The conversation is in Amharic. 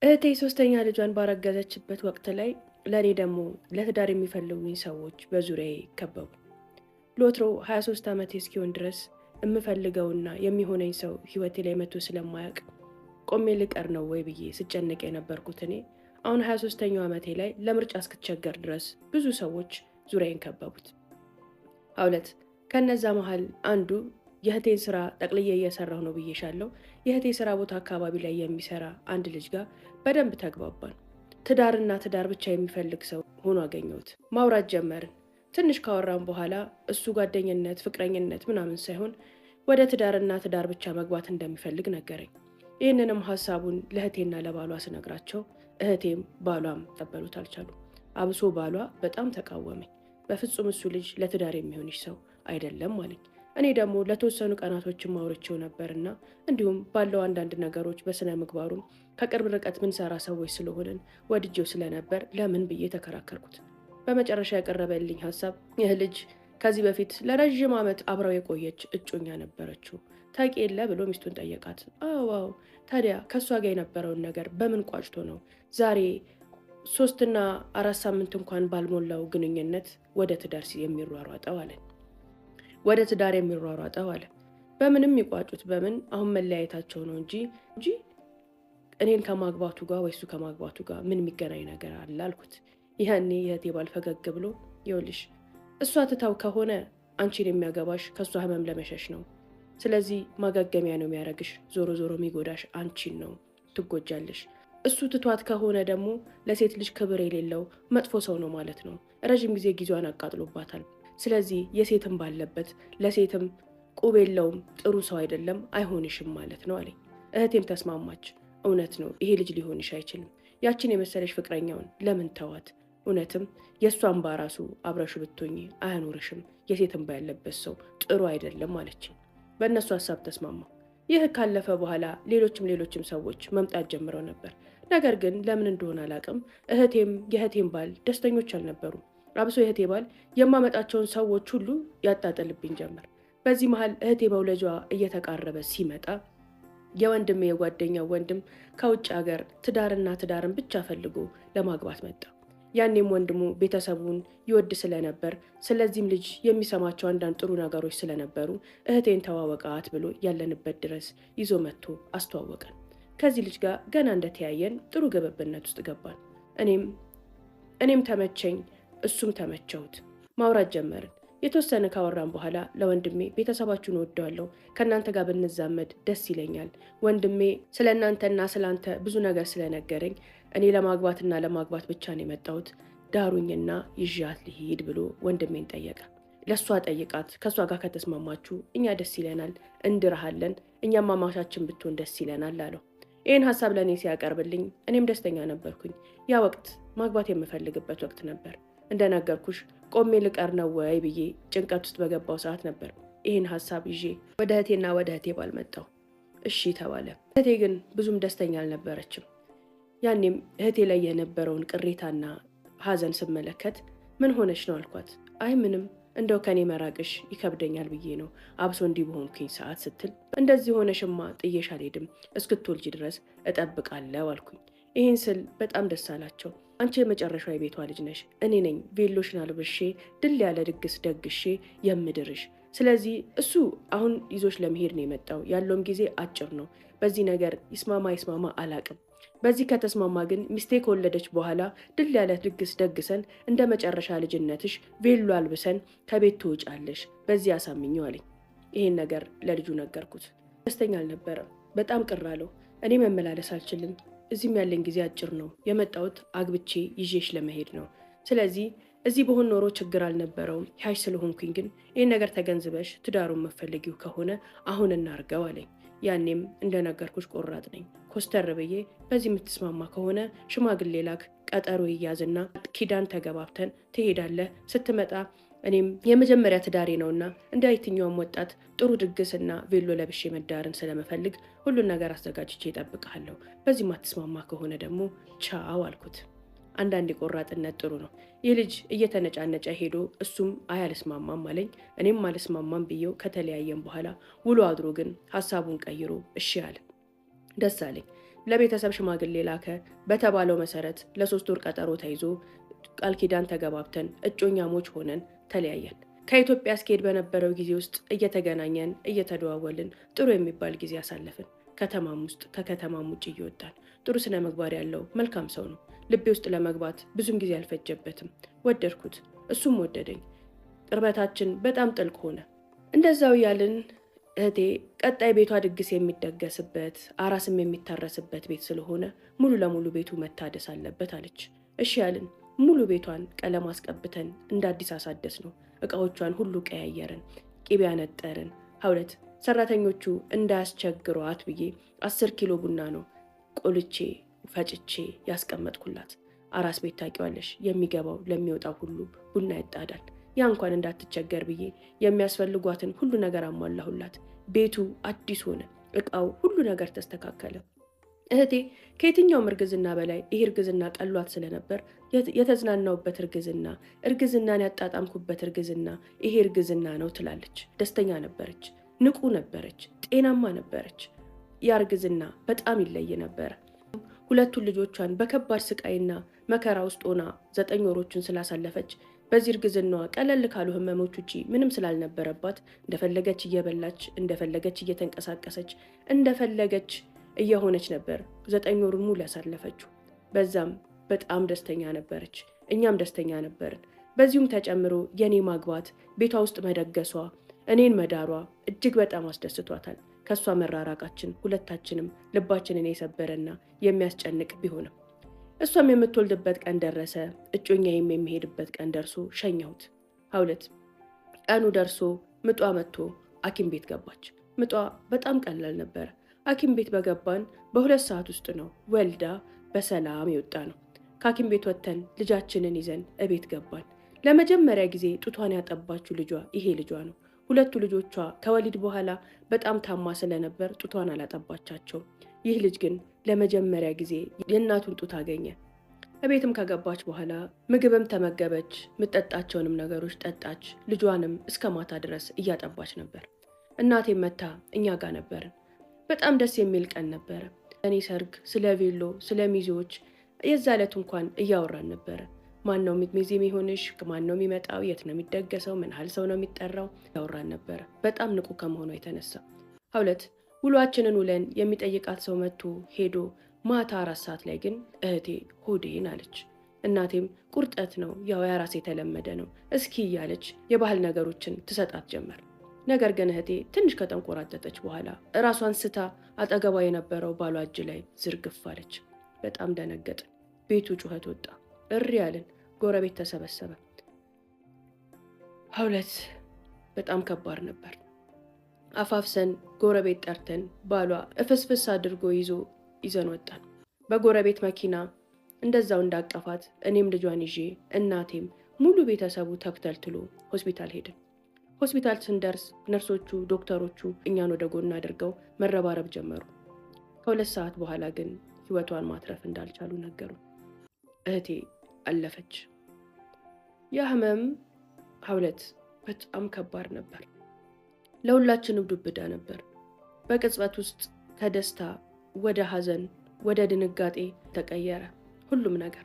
እህቴ ሶስተኛ ልጇን ባረገዘችበት ወቅት ላይ ለእኔ ደግሞ ለትዳር የሚፈልጉኝ ሰዎች በዙሪያዬ ከበቡ። ሎትሮ 23 ዓመቴ እስኪሆን ድረስ የምፈልገውና የሚሆነኝ ሰው ህይወቴ ላይ መቶ ስለማያውቅ ቆሜ ልቀር ነው ወይ ብዬ ስጨነቅ የነበርኩት እኔ አሁን 23ኛው ዓመቴ ላይ ለምርጫ እስክቸገር ድረስ ብዙ ሰዎች ዙሪያዬን ከበቡት። አውለት ከነዛ መሃል አንዱ የእህቴን ስራ ጠቅልዬ እየሰራሁ ነው ብዬሻለሁ። የእህቴ ስራ ቦታ አካባቢ ላይ የሚሰራ አንድ ልጅ ጋር በደንብ ተግባባን። ትዳርና ትዳር ብቻ የሚፈልግ ሰው ሆኖ አገኘሁት። ማውራት ጀመርን። ትንሽ ካወራን በኋላ እሱ ጓደኝነት፣ ፍቅረኝነት ምናምን ሳይሆን ወደ ትዳርና ትዳር ብቻ መግባት እንደሚፈልግ ነገረኝ። ይህንንም ሀሳቡን ለእህቴና ለባሏ ስነግራቸው እህቴም ባሏም ጠበሉት አልቻሉ። አብሶ ባሏ በጣም ተቃወመኝ። በፍጹም እሱ ልጅ ለትዳር የሚሆንሽ ሰው አይደለም አለኝ። እኔ ደግሞ ለተወሰኑ ቀናቶችን ማውርቼው ነበርና እንዲሁም ባለው አንዳንድ ነገሮች በስነ ምግባሩም ከቅርብ ርቀት ምንሰራ ሰዎች ስለሆንን ወድጄው ስለነበር ለምን ብዬ ተከራከርኩት። በመጨረሻ ያቀረበልኝ ሀሳብ ይህ ልጅ ከዚህ በፊት ለረዥም ዓመት አብረው የቆየች እጮኛ ነበረችው ታውቂ የለ ብሎ ሚስቱን ጠየቃት። አዎ ታዲያ ከእሷ ጋር የነበረውን ነገር በምን ቋጭቶ ነው ዛሬ 3 እና 4 ሳምንት እንኳን ባልሞላው ግንኙነት ወደ ትዳር የሚሯሯጠው አለን። ወደ ትዳር የሚሯሯጠው አለ። በምንም ይቋጩት በምን አሁን መለያየታቸው ነው እንጂ እኔን ከማግባቱ ጋር ወይሱ ከማግባቱ ጋር ምን የሚገናኝ ነገር አለ አልኩት። ይህኔ የእህቴ ባል ፈገግ ብሎ ይኸውልሽ እሷ ትታው ከሆነ አንቺን የሚያገባሽ ከእሷ ህመም ለመሸሽ ነው። ስለዚህ ማገገሚያ ነው የሚያደርግሽ። ዞሮ ዞሮ የሚጎዳሽ አንቺን ነው፣ ትጎጃለሽ። እሱ ትቷት ከሆነ ደግሞ ለሴት ልጅ ክብር የሌለው መጥፎ ሰው ነው ማለት ነው። ረዥም ጊዜ ጊዜዋን አቃጥሎባታል። ስለዚህ የሴትም ባለበት ለሴትም ቁብ የለውም፣ ጥሩ ሰው አይደለም፣ አይሆንሽም ማለት ነው አለኝ። እህቴም ተስማማች። እውነት ነው፣ ይሄ ልጅ ሊሆንሽ አይችልም። ያችን የመሰለሽ ፍቅረኛውን ለምን ተዋት? እውነትም የእሷን ባራሱ አብረሹ ብትሆኚ አያኖርሽም። የሴትም ባያለበት ሰው ጥሩ አይደለም አለችኝ። በእነሱ ሀሳብ ተስማማ። ይህ ካለፈ በኋላ ሌሎችም ሰዎች መምጣት ጀምረው ነበር። ነገር ግን ለምን እንደሆነ አላውቅም፣ እህቴም የእህቴም ባል ደስተኞች አልነበሩም። አብሶ የእህቴ ባል የማመጣቸውን ሰዎች ሁሉ ያጣጥልብኝ ጀመር። በዚህ መሀል እህቴ መውለጇ እየተቃረበ ሲመጣ የወንድሜ የጓደኛው ወንድም ከውጭ ሀገር ትዳርና ትዳርን ብቻ ፈልጎ ለማግባት መጣ። ያኔም ወንድሙ ቤተሰቡን ይወድ ስለነበር ስለዚህም ልጅ የሚሰማቸው አንዳንድ ጥሩ ነገሮች ስለነበሩ እህቴን ተዋወቃት ብሎ ያለንበት ድረስ ይዞ መጥቶ አስተዋወቀን። ከዚህ ልጅ ጋር ገና እንደተያየን ጥሩ ግብብነት ውስጥ ገባን። እኔም ተመቸኝ፣ እሱም ተመቸውት። ማውራት ጀመርን። የተወሰነ ካወራን በኋላ ለወንድሜ ቤተሰባችሁን ወደዋለሁ፣ ከእናንተ ጋር ብንዛመድ ደስ ይለኛል። ወንድሜ ስለ እናንተና ስላንተ ብዙ ነገር ስለነገረኝ እኔ ለማግባትና ለማግባት ብቻ ነው የመጣሁት፣ ዳሩኝና ይዣት ልሂድ ብሎ ወንድሜን ጠየቀ። ለእሷ ጠይቃት፣ ከእሷ ጋር ከተስማማችሁ እኛ ደስ ይለናል፣ እንድርሃለን፣ እኛም አማሻችን ብትሆን ደስ ይለናል አለው። ይህን ሀሳብ ለእኔ ሲያቀርብልኝ እኔም ደስተኛ ነበርኩኝ። ያ ወቅት ማግባት የምፈልግበት ወቅት ነበር። እንደነገርኩሽ ቆሜ ልቀር ነው ወይ ብዬ ጭንቀት ውስጥ በገባው ሰዓት ነበር ይህን ሀሳብ ይዤ ወደ እህቴና ወደ እህቴ ባል መጣሁ። እሺ ተባለ። እህቴ ግን ብዙም ደስተኛ አልነበረችም። ያኔም እህቴ ላይ የነበረውን ቅሬታና ሀዘን ስመለከት ምን ሆነች ነው አልኳት። አይ ምንም፣ እንደው ከኔ መራቅሽ ይከብደኛል ብዬ ነው፣ አብሶ እንዲህ በሆንኩኝ ሰዓት ስትል፣ እንደዚህ ሆነሽማ ጥዬሽ አልሄድም፣ እስክትወልጂ ድረስ እጠብቃለሁ አልኩኝ። ይህን ስል በጣም ደስ አላቸው። አንቺ የመጨረሻው የቤቷ ልጅ ነሽ። እኔ ነኝ ቬሎሽን አልብሼ ድል ያለ ድግስ ደግሼ የምድርሽ። ስለዚህ እሱ አሁን ይዞሽ ለመሄድ ነው የመጣው። ያለውም ጊዜ አጭር ነው። በዚህ ነገር ይስማማ አላቅም። በዚህ ከተስማማ ግን ሚስቴ ከወለደች በኋላ ድል ያለ ድግስ ደግሰን እንደ መጨረሻ ልጅነትሽ ቬሎ አልብሰን ከቤት ትወጫለሽ። በዚህ አሳምኘው አለኝ። ይሄን ነገር ለልጁ ነገርኩት። ደስተኛ አልነበረም። በጣም ቅር አለው። እኔ መመላለስ አልችልም፣ እዚህም ያለኝ ጊዜ አጭር ነው። የመጣሁት አግብቼ ይዤሽ ለመሄድ ነው። ስለዚህ እዚህ በሆን ኖሮ ችግር አልነበረውም። ያሽ ስለሆንኩኝ ግን ይህን ነገር ተገንዝበሽ ትዳሩን መፈለጊው ከሆነ አሁን እናርገው አለኝ። ያኔም እንደነገርኩሽ ቆራጥ ነኝ። ኮስተር ብዬ በዚህ የምትስማማ ከሆነ ሽማግሌ ላክ፣ ቀጠሮ ይያዝና ኪዳን ተገባብተን ትሄዳለህ። ስትመጣ እኔም የመጀመሪያ ትዳሬ ነውና እንደ የትኛውም ወጣት ጥሩ ድግስና ቬሎ ለብሼ መዳርን ስለመፈልግ ሁሉን ነገር አዘጋጅቼ እጠብቅሃለሁ። በዚህ ማትስማማ ከሆነ ደግሞ ቻው አልኩት። አንዳንድ የቆራጥነት ጥሩ ነው። ይህ ልጅ እየተነጫነጨ ሄዶ እሱም አልስማማም አለኝ። እኔም አልስማማም ብዬው ከተለያየም በኋላ ውሎ አድሮ ግን ሀሳቡን ቀይሮ እሺ አለ። ደስ አለኝ። ለቤተሰብ ሽማግሌ ላከ። በተባለው መሰረት ለ3 ወር ቀጠሮ ተይዞ ቃል ኪዳን ተገባብተን እጮኛሞች ሆነን ተለያየን። ከኢትዮጵያ እስክሄድ በነበረው ጊዜ ውስጥ እየተገናኘን እየተደዋወልን ጥሩ የሚባል ጊዜ አሳለፍን። ከተማም ውስጥ ከከተማም ውጭ እየወጣን። ጥሩ ስነ ምግባር ያለው መልካም ሰው ነው። ልቤ ውስጥ ለመግባት ብዙም ጊዜ አልፈጀበትም። ወደድኩት፣ እሱም ወደደኝ። ቅርበታችን በጣም ጥልቅ ሆነ። እንደዛው ያልን እህቴ ቀጣይ ቤቷ ድግስ የሚደገስበት አራስም የሚታረስበት ቤት ስለሆነ ሙሉ ለሙሉ ቤቱ መታደስ አለበት አለች። እሺ ያልን ሙሉ ቤቷን ቀለም አስቀብተን እንደ አዲስ አሳደስ ነው። እቃዎቿን ሁሉ ቀያየርን፣ ቂቤ ያነጠርን። ሀውለት ሰራተኞቹ እንዳያስቸግሯት ብዬ 10 ኪሎ ቡና ነው ቆልቼ ፈጭቼ ያስቀመጥኩላት። አራስ ቤት ታውቂዋለሽ፣ የሚገባው ለሚወጣው ሁሉ ቡና ይጣዳል። ያ እንኳን እንዳትቸገር ብዬ የሚያስፈልጓትን ሁሉ ነገር አሟላሁላት። ቤቱ አዲስ ሆነ፣ እቃው ሁሉ ነገር ተስተካከለ። እህቴ ከየትኛውም እርግዝና በላይ ይሄ እርግዝና ቀሏት ስለነበር የተዝናናውበት እርግዝናን ያጣጣምኩበት እርግዝና ይሄ እርግዝና ነው ትላለች። ደስተኛ ነበረች፣ ንቁ ነበረች፣ ጤናማ ነበረች። ያ እርግዝና በጣም ይለይ ነበረ። ሁለቱን ልጆቿን በከባድ ስቃይና መከራ ውስጥ ሆና 9 ወሮችን ስላሳለፈች በዚህ እርግዝናዋ ቀለል ካሉ ህመሞች ውጪ ምንም ስላልነበረባት እንደፈለገች እየበላች እንደፈለገች እየተንቀሳቀሰች እንደፈለገች እየሆነች ነበር 9 ወሩን ሙሉ ያሳለፈችው። በዛም በጣም ደስተኛ ነበረች፣ እኛም ደስተኛ ነበርን። በዚሁም ተጨምሮ የኔ ማግባት፣ ቤቷ ውስጥ መደገሷ፣ እኔን መዳሯ እጅግ በጣም አስደስቷታል። ከሷ መራራቃችን ሁለታችንም ልባችንን የሰበረና የሚያስጨንቅ ቢሆንም እሷም የምትወልድበት ቀን ደረሰ። እጮኛዬም የሚሄድበት ቀን ደርሶ ሸኘሁት። ሀውለት ቀኑ ደርሶ ምጧ መጥቶ ሐኪም ቤት ገባች። ምጧ በጣም ቀላል ነበረ። ሐኪም ቤት በገባን በ2 ሰዓት ውስጥ ነው ወልዳ በሰላም የወጣ ነው። ከሐኪም ቤት ወጥተን ልጃችንን ይዘን እቤት ገባን። ለመጀመሪያ ጊዜ ጡቷን ያጠባችው ልጇ ይሄ ልጇ ነው። ሁለቱ ልጆቿ ከወሊድ በኋላ በጣም ታማ ስለነበር ጡቷን አላጠባቻቸው። ይህ ልጅ ግን ለመጀመሪያ ጊዜ የእናቱን ጡት አገኘ። እቤትም ከገባች በኋላ ምግብም ተመገበች፣ ምጠጣቸውንም ነገሮች ጠጣች። ልጇንም እስከ ማታ ድረስ እያጠባች ነበር። እናቴም መታ እኛ ጋር ነበርን። በጣም ደስ የሚል ቀን ነበረ። እኔ ሰርግ፣ ስለ ቬሎ፣ ስለ ሚዜዎች የዛ ዕለት እንኳን እያወራን ነበረ። ማን ነው ሚዜ የሚሆንሽ? ማን ነው የሚመጣው? የት ነው የሚደገሰው? ምን ያህል ሰው ነው የሚጠራው? እያወራን ነበረ። በጣም ንቁ ከመሆኗ የተነሳ ሀውለት ውሏችንን ውለን የሚጠይቃት ሰው መጥቶ ሄዶ ማታ 4 ሰዓት ላይ ግን እህቴ ሆዴን አለች። እናቴም ቁርጠት ነው፣ ያው የራስ የተለመደ ነው እስኪ እያለች የባህል ነገሮችን ትሰጣት ጀመር። ነገር ግን እህቴ ትንሽ ከተንቆራጠጠች በኋላ እራሷን ስታ አጠገቧ የነበረው ባሏ እጅ ላይ ዝርግፍ አለች። በጣም ደነገጥን። ቤቱ ጩኸት ወጣ። እሪ ያልን፣ ጎረቤት ተሰበሰበ። ሀውለት በጣም ከባድ ነበር። አፋፍሰን ጎረቤት ጠርተን ባሏ እፍስፍስ አድርጎ ይዘን ወጣን። በጎረቤት መኪና እንደዛው እንዳቀፋት እኔም ልጇን ይዤ እናቴም ሙሉ ቤተሰቡ ተክተልትሎ ሆስፒታል ሄድን። ሆስፒታል ስንደርስ ነርሶቹ፣ ዶክተሮቹ እኛን ወደ ጎን አድርገው መረባረብ ጀመሩ። ከ2 ሰዓት በኋላ ግን ህይወቷን ማትረፍ እንዳልቻሉ ነገሩ። እህቴ አለፈች። ያ ህመም ሀውለት በጣም ከባድ ነበር። ለሁላችንም ዱብዳ ነበር። በቅጽበት ውስጥ ከደስታ ወደ ሐዘን ወደ ድንጋጤ ተቀየረ ሁሉም ነገር።